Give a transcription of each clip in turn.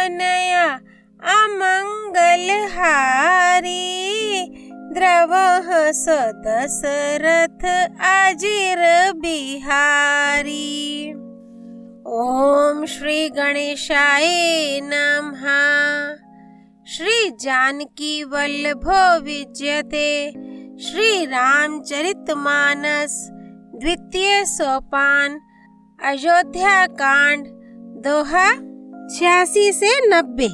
भवनया अमंगलहारी द्रवः स दशरथ अजिर बिहारी। ओम श्री गणेशाय नमः। श्री जानकी वल्लभो विजयते श्री रामचरितमानस द्वितीय सोपान अयोध्या कांड दोहा 86 से 90।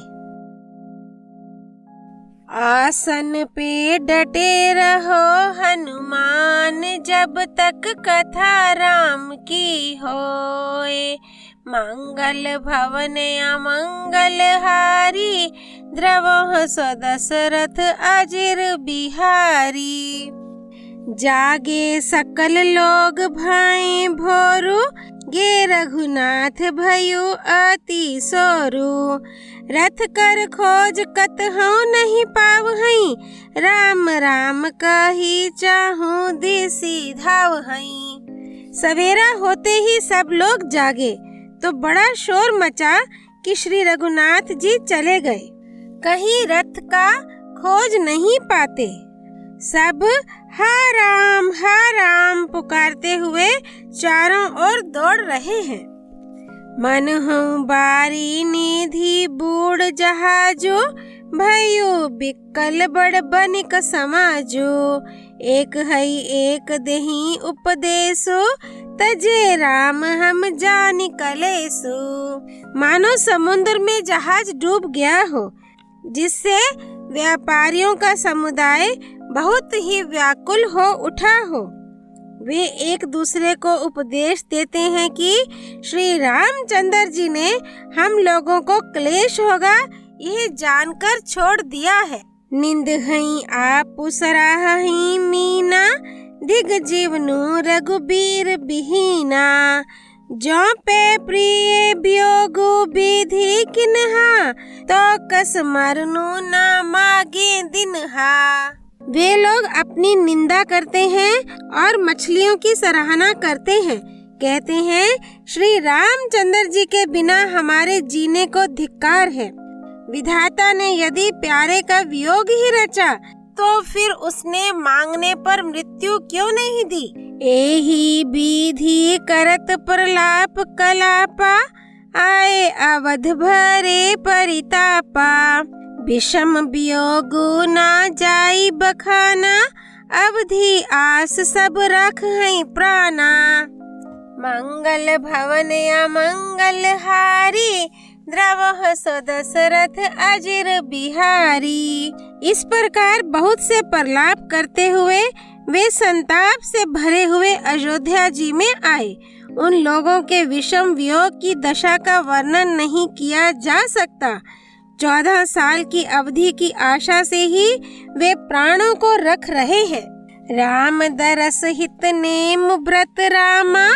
आसन पे डटे रहो हनुमान जब तक कथा राम की होए। मंगल भवन अमंगल हारी द्रवः स दशरथ अजिर बिहारी। जागे सकल लोग भाई भोरू गे रघुनाथ भयो अति सोरू। रथ कर खोज कतहु नहीं पावहई राम राम कही चाहूं दिसी धावहई। सवेरा होते ही सब लोग जागे तो बड़ा शोर मचा कि श्री रघुनाथ जी चले गए, कहीं रथ का खोज नहीं पाते। सब हा राम पुकारते हुए चारों ओर दौड़ रहे हैं। मन हूँ बारी निधि बूढ़ जहाजो भयो बिकल बड़ बनिक समाजो। एक हई एक देही उपदेशो तजे राम हम जानी कलेसो। मानो समुद्र में जहाज डूब गया हो जिससे व्यापारियों का समुदाय बहुत ही व्याकुल हो उठा हो। वे एक दूसरे को उपदेश देते हैं कि श्री रामचंद्र जी ने हम लोगों को क्लेश होगा यह जानकर छोड़ दिया है। निंद हई आप सराहई मीना दिग जीवनु रघुबीर बिहीना। जो पे प्रिय वियोगु विधि किन्हा तो कस मरनु ना मागे दिनहा। वे लोग अपनी निंदा करते हैं और मछलियों की सराहना करते हैं। कहते हैं श्री रामचंद्र जी के बिना हमारे जीने को धिक्कार है। विधाता ने यदि प्यारे का वियोग ही रचा तो फिर उसने मांगने पर मृत्यु क्यों नहीं दी। एही विधि करत प्रलाप कलापा आए अवध भरे परितापा। विषम वियोगु ना जाई बखाना अवधि आस सब रख हैं प्राणा। मंगल भवन अमंगल हारी द्रवः स दशरथ अजिर बिहारी। इस प्रकार बहुत से प्रलाप करते हुए वे संताप से भरे हुए अयोध्या जी में आए। उन लोगों के विषम वियोग की दशा का वर्णन नहीं किया जा सकता। 14 साल की अवधि की आशा से ही वे प्राणों को रख रहे हैं। राम दरस हित नेम व्रत रामा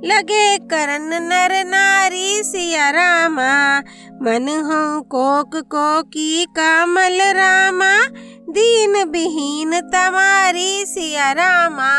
लगे करन नर नारी सिया रामा। मन हो कोक कोकी कामल रामा दीन विहीन तमारी सिया रामा।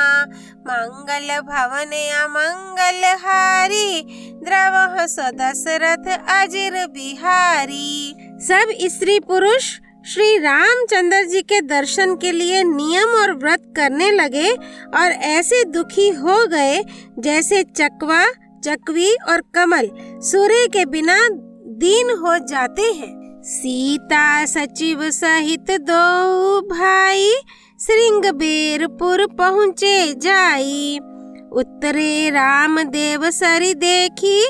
मंगल भवन अमंगल हारी द्रवः स दशरथ अजिर बिहारी। सब स्त्री पुरुष श्री रामचंद्र जी के दर्शन के लिए नियम और व्रत करने लगे और ऐसे दुखी हो गए जैसे चकवा चकवी और कमल सूर्य के बिना दीन हो जाते हैं। सीता सचिव सहित दो भाई श्रृंगबेरपुर पहुँचे जाई। उत्तरे राम देव सरी देखी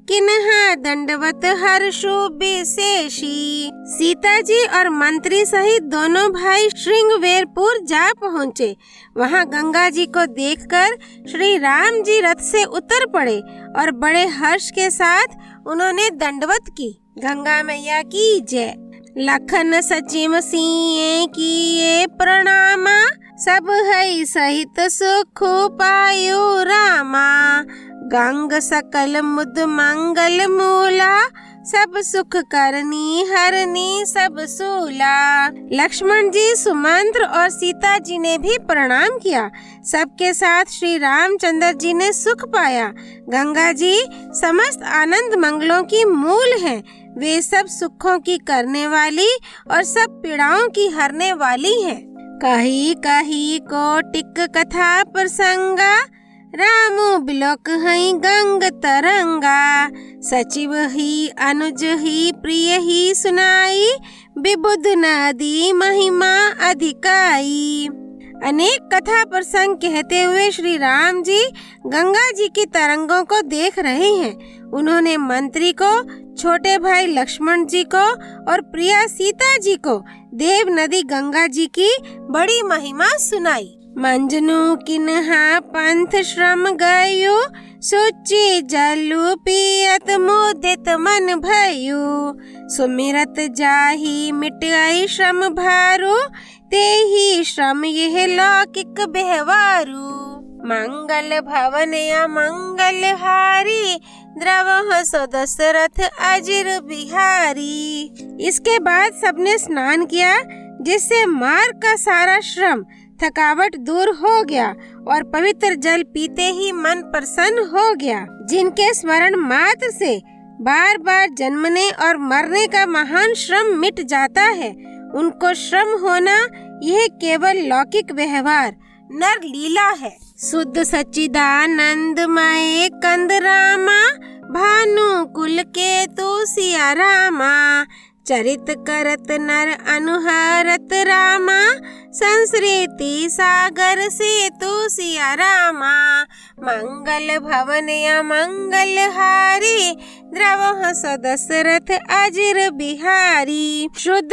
किन्हा दंडवत हर्षो विशेषी। सीता जी और मंत्री सहित दोनों भाई श्रृंगबेरपुर जा पहुँचे। वहाँ गंगा जी को देखकर श्री राम जी रथ से उतर पड़े और बड़े हर्ष के साथ उन्होंने दंडवत की। गंगा मैया की जय। लखन सचिव सिंह किए प्रणामा सब है सहित सुख पायो रामा। गंग सकल मुद मंगल मूला सब सुख करनी हरनी सब सूला। लक्ष्मण जी सुमंत्र और सीता जी ने भी प्रणाम किया। सबके साथ श्री रामचंद्र जी ने सुख पाया। गंगा जी समस्त आनंद मंगलों की मूल है। वे सब सुख पाते हैं। वे सब सुखों की करने वाली और सब पीड़ाओं की हरने वाली है। कही कही कोटिक कथा प्रसंगा, रामु बिलोक हई गंग तरंगा। सचिव ही अनुज ही प्रिय ही सुनाई, विबुध नदी महिमा अधिकाई। अनेक कथा प्रसंग कहते हुए श्री राम जी गंगा जी की तरंगों को देख रहे हैं। उन्होंने मंत्री को, छोटे भाई लक्ष्मण जी को और प्रिया सीता जी को देव नदी गंगा जी की बड़ी महिमा सुनाई। मंजनु किन्हा पंथ श्रम गयो, सोची जलु पियत मोदित मन भयु। सुमिरत जाहि मिट गई श्रम भारो, ते ही श्रम यह लौकिक व्यवहारु। मंगल भवन या मंगल हारी, द्रवह सो दशरथ अजिर बिहारी। इसके बाद सबने स्नान किया, जिससे मार्ग का सारा श्रम थकावट दूर हो गया और पवित्र जल पीते ही मन प्रसन्न हो गया। जिनके स्मरण मात्र से बार बार जन्मने और मरने का महान श्रम मिट जाता है, उनको श्रम होना यह केवल लौकिक व्यवहार नर लीला है। शुद्ध सच्चिदानंदमय कंद रामा, भानु कुल के तो सिया रामा। चरित करत नर अनुहरत रामा, संस्कृति सागर से तो सिया रामा। मंगल भवन या मंगल हारी, द्रवह सो दशरथ अजिर बिहारी। शुद्ध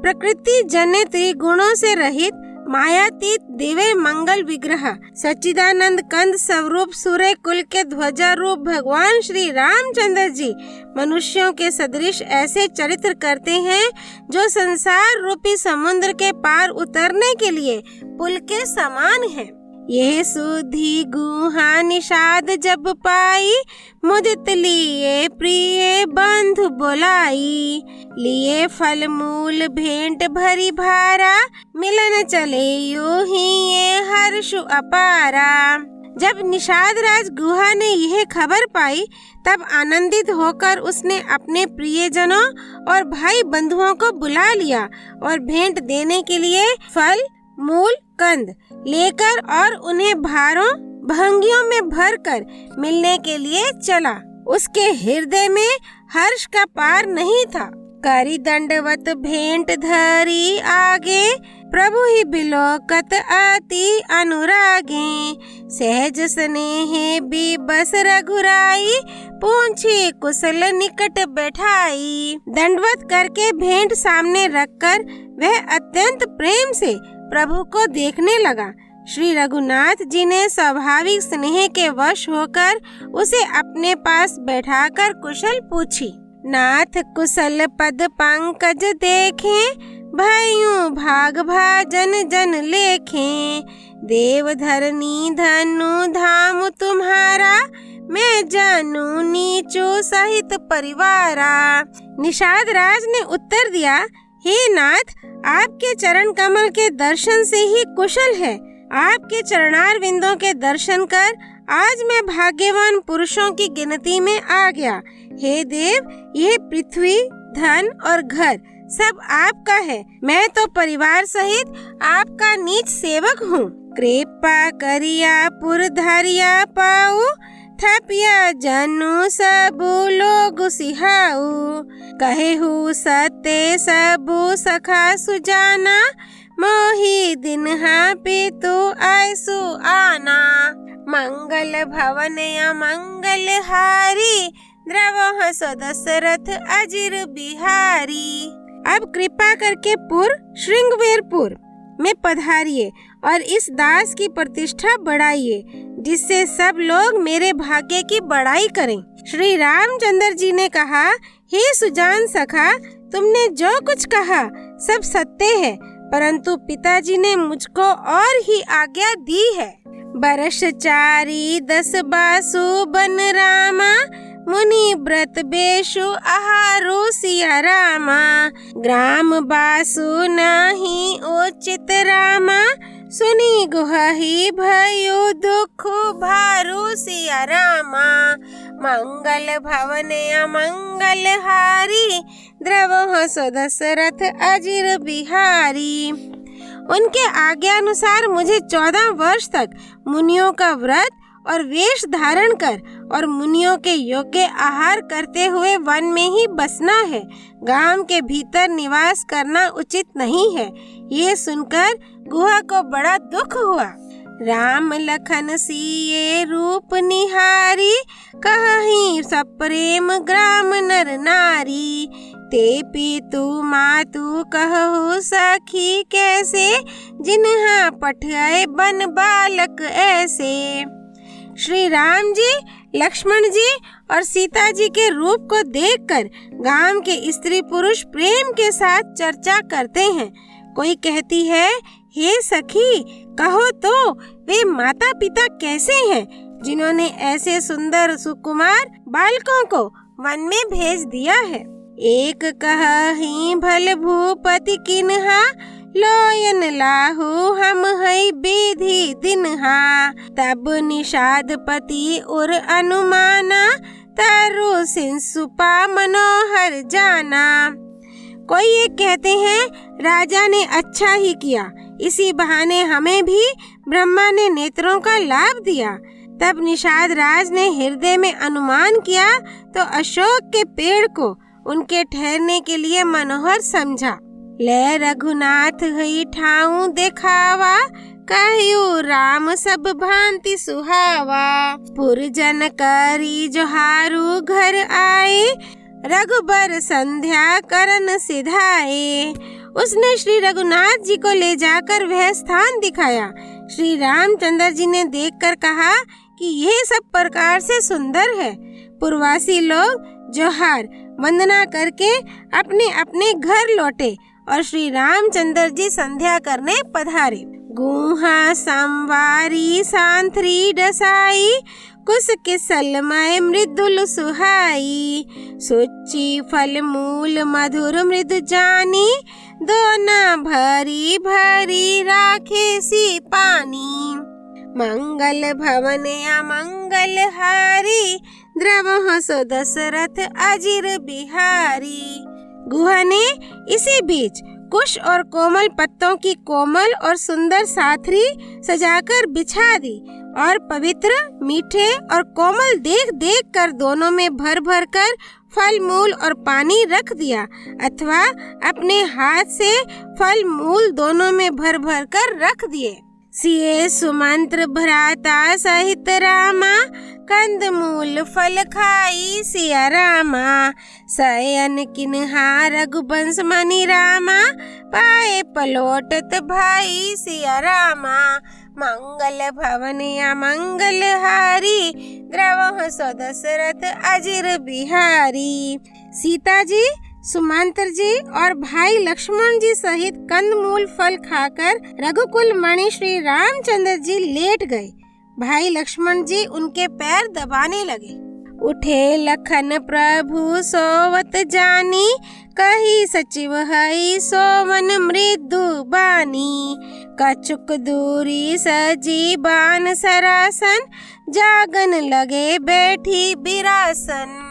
प्रकृति जन्य त्रिगुणों से रहित मायातीत दिव्य मंगल विग्रह सच्चिदानंद कंद स्वरूप सूर्य कुल के ध्वजा रूप भगवान श्री रामचंद्र जी मनुष्यों के सदृश ऐसे चरित्र करते हैं जो संसार रूपी समुद्र के पार उतरने के लिए पुल के समान है। यह सुधि गुहा निषाद जब पाई, मुदित लिए प्रिय बंधु बोलाई। लिए फल मूल भेंट भरी भारा, मिलन चले यो ही ये हर्षु अपारा। जब निषाद राज गुहा ने यह खबर पाई, तब आनंदित होकर उसने अपने प्रियजनों और भाई बंधुओं को बुला लिया और भेंट देने के लिए फल मूल कंद लेकर और उन्हें भारों भंगियों में भरकर मिलने के लिए चला। उसके हृदय में हर्ष का पार नहीं था। करी दंडवत भेंट धरी आगे, प्रभु ही बिलोकत अति अनुरागे। सहज स्नेह बिबस रघुराई, पूछे कुशल निकट बैठाई। दंडवत करके भेंट सामने रखकर वह अत्यंत प्रेम से प्रभु को देखने लगा। श्री रघुनाथ जी ने स्वाभाविक स्नेह के वश होकर उसे अपने पास बैठाकर कुशल पूछी। नाथ कुशल पद पंकज देखे, भयु भाग भाजन जन लेखे। देव धरनी धनु धाम तुम्हारा, मैं जानू नीचो सहित परिवारा। निषाद राज ने उत्तर दिया, हे नाथ, आपके चरण कमल के दर्शन से ही कुशल है। आपके चरणार विंदों के दर्शन कर आज मैं भाग्यवान पुरुषों की गिनती में आ गया। हे देव, यह पृथ्वी, धन और घर सब आपका है। मैं तो परिवार सहित आपका नीच सेवक हूँ। कृपा करिया पुर धरिया पाऊ, थपिया जनु सबु लोग सिहाऊ। कहेहु सत्य सबु सखा सुजाना, मोहि दिन पितु आयसु आना। मंगल भवन या मंगल हारी, द्रवह सो दशरथ अजिर बिहारी। अब कृपा करके पुर श्रृंगवेरपुर में पधारिए और इस दास की प्रतिष्ठा बढ़ाइए, जिससे सब लोग मेरे भाग्य की बड़ाई करें। श्री रामचंद्र जी ने कहा, हे सुजान सखा, तुमने जो कुछ कहा सब सत्य है, परंतु पिताजी ने मुझको और ही आज्ञा दी है। बरस चारी 10 बासु बन रामा, मुनि व्रत बेशु आहारो सिया रामा। ग्राम बासु नाही उचित रामा, सुनी गुहहि भयो दुख भारो सिया रामा। मंगल भवन अमंगल हारी, द्रवहु सो दशरथ अजिर बिहारी। उनके आज्ञानुसार मुझे 14 वर्ष तक मुनियों का व्रत और वेश धारण कर और मुनियों के योग्य आहार करते हुए वन में ही बसना है। गांव के भीतर निवास करना उचित नहीं है। ये सुनकर गुहा को बड़ा दुख हुआ। राम लखन सिए रूप निहारी, कहीं सप्रेम ग्राम नर नारी। ते पितु मातु कहु सखी कैसे, जिन्हा पठियाए बन बालक ऐसे। श्री राम जी, लक्ष्मण जी और सीता जी के रूप को देखकर गांव के स्त्री पुरुष प्रेम के साथ चर्चा करते हैं। कोई कहती है, हे सखी, कहो तो वे माता पिता कैसे हैं जिन्होंने ऐसे सुंदर सुकुमार बालकों को वन में भेज दिया है। एक कहि भल भूपति किन्हा, लोयन लाहू हम हई विधि दिनहा। तब निषादपति उर अनुमाना, तरु सिंसुपा मनोहर जाना। कोई ये कहते हैं, राजा ने अच्छा ही किया, इसी बहाने हमें भी ब्रह्मा ने नेत्रों का लाभ दिया। तब निषाद राज ने हृदय में अनुमान किया तो अशोक के पेड़ को उनके ठहरने के लिए मनोहर समझा। ले रघुनाथ हई ठाऊ देखावा, कहु राम सब भांति सुहावा। पुरजन करी जोहारू घर आए, रघुबर संध्या करन सिधाए। उसने श्री रघुनाथ जी को ले जाकर वह स्थान दिखाया। श्री रामचंद्र जी ने देखकर कहा कि यह सब प्रकार से सुंदर है। पूर्ववासी लोग जोहार वंदना करके अपने अपने घर लौटे और श्री रामचंद्र जी संध्या करने पधारे। गुहा संवारी सांथरी डसाई, कुश किसलमय मृदुल सुहाई। सुचि फल मूल मधुर मृदु जानी, दोना भरी भरी राखे सी पानी। मंगल भवन अमंगल हारी, द्रवहु सो दशरथ अजिर बिहारी। गुहा ने इसी बीच कुश और कोमल पत्तों की कोमल और सुंदर साथरी सजाकर बिछा दी और पवित्र, मीठे और कोमल देख देख कर दोनों में भर भर कर फल मूल और पानी रख दिया, अथवा अपने हाथ से फल मूल दोनों में भर भर कर रख दिए। सिए सुमंत्र भ्राता सहित रामा, कंद मूल फल खाई सिया रामा। शयन किन्हा रघुवंश मणि रामा, पाए पलोटत भाई सिया रामा। मंगल भवन अमंगल हारी, द्रवहु सो दशरथ अजिर बिहारी। सीता जी, सुमंत्र जी और भाई लक्ष्मण जी सहित कंदमूल फल खाकर रघुकुल मणि श्री रामचंद्र जी लेट गए। भाई लक्ष्मण जी उनके पैर दबाने लगे। उठे लखन प्रभु सोवत जानी, कही सचिव हई सोवन मृदु बानी। कछुक दूरी सजी बान सरासन, जागन लगे बैठी बिरासन।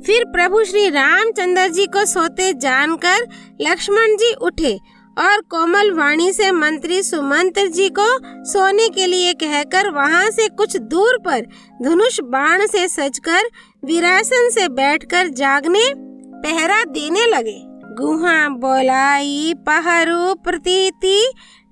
फिर प्रभु श्री रामचंद्र जी को सोते जानकर लक्ष्मण जी उठे और कोमल वाणी से मंत्री सुमंत्र जी को सोने के लिए कहकर वहां से कुछ दूर पर धनुष बाण से सजकर विरासन से बैठकर जागने पहरा देने लगे। गुहा बोलाई पहरू प्रतीति,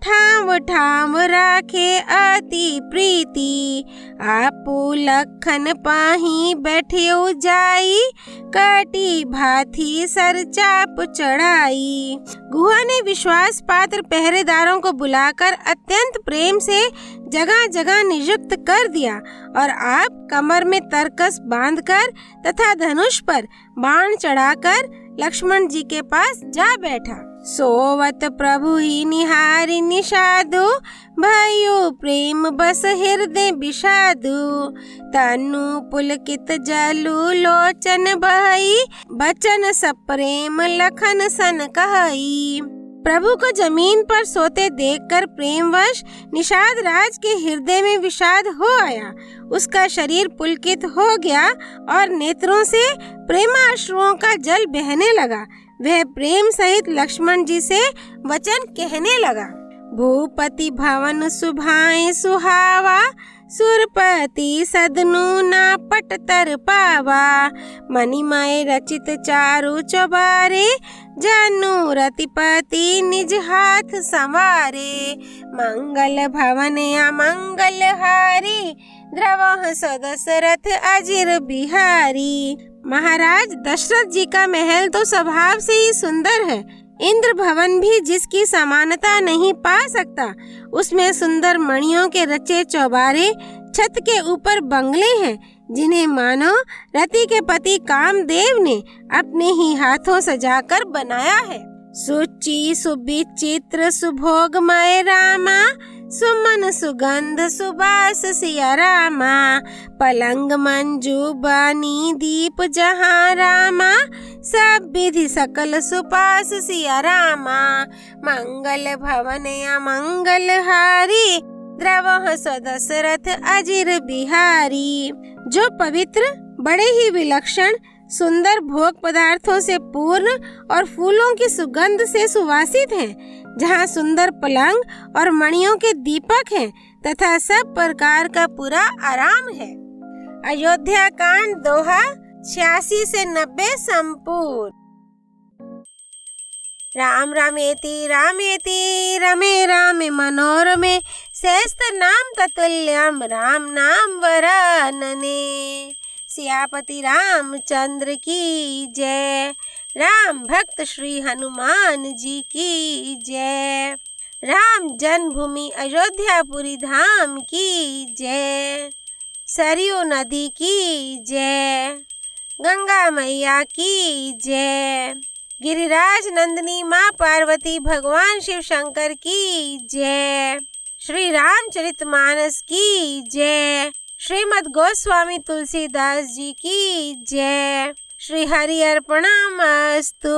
ठाव ठाव राखे अति प्रीति। आपू लखन पाही बैठियो जाई, काटी भाथी सर चाप चढ़ाई। गुहा ने विश्वास पात्र पहरेदारों को बुलाकर अत्यंत प्रेम से जगह जगह नियुक्त कर दिया और आप कमर में तरकस बांधकर तथा धनुष पर बाण चढ़ाकर लक्ष्मण जी के पास जा बैठा। सोवत प्रभु ही निहारी निषादु, भयो प्रेम बस हृदय विषादु। तनु पुलकित जलु लोचन बहई, बचन सप्रेम लखन सन कहई। प्रभु को जमीन पर सोते देखकर प्रेमवश निषाद राज के हृदय में विषाद हो आया। उसका शरीर पुलकित हो गया और नेत्रों से प्रेमाश्रुओं का जल बहने लगा। वह प्रेम सहित लक्ष्मण जी से वचन कहने लगा। भूपति भवन सुभाए सुहावा, सुरपति सदनु ना पट तर पावा। मणिमय रचित चारु चौबारे, जनु रतिपति निज हाथ संवारे। मंगल भवन अमंगल हारी, द्रवह सदशरथ अजिर बिहारी। महाराज दशरथ जी का महल तो स्वभाव से ही सुंदर है। इंद्र भवन भी जिसकी समानता नहीं पा सकता। उसमें सुंदर मणियों के रचे चौबारे, छत के ऊपर बंगले हैं जिन्हें मानो रति के पति कामदेव ने अपने ही हाथों सजाकर बनाया है। सुचि सुविचित्र सुभोगमय रामा, सुमन सुगंध सुबास सिया रामा। पलंग मंजू बानी दीप जहाँ रामा, सब विधि सकल सुपास सिया रामा। मंगल भवन अमंगल हारी, द्रवह सदशरथ अजिर बिहारी। जो पवित्र, बड़े ही विलक्षण, सुंदर भोग पदार्थों से पूर्ण और फूलों की सुगंध से सुवासित हैं, जहाँ सुंदर पलंग और मणियों के दीपक हैं तथा सब प्रकार का पूरा आराम है। अयोध्या कांड दोहा 86 से 90 संपूर्ण। राम रामेति रामेति रमे रामे मनोरमे, सहस्त्र नाम ततुल्यम राम नाम वरानने। सियापति रामचंद्र की जय। राम भक्त श्री हनुमान जी की जय। राम जन्मभूमि अयोध्यापुरी धाम की जय। सरयू नदी की जय। गंगा मैया की जय। गिरिराज नंदिनी माँ पार्वती भगवान शिव शंकर की जय। श्री रामचरितमानस की जय। श्रीमद् गोस्वामी तुलसीदास जी की जय। श्री हरि अर्पणमस्तु।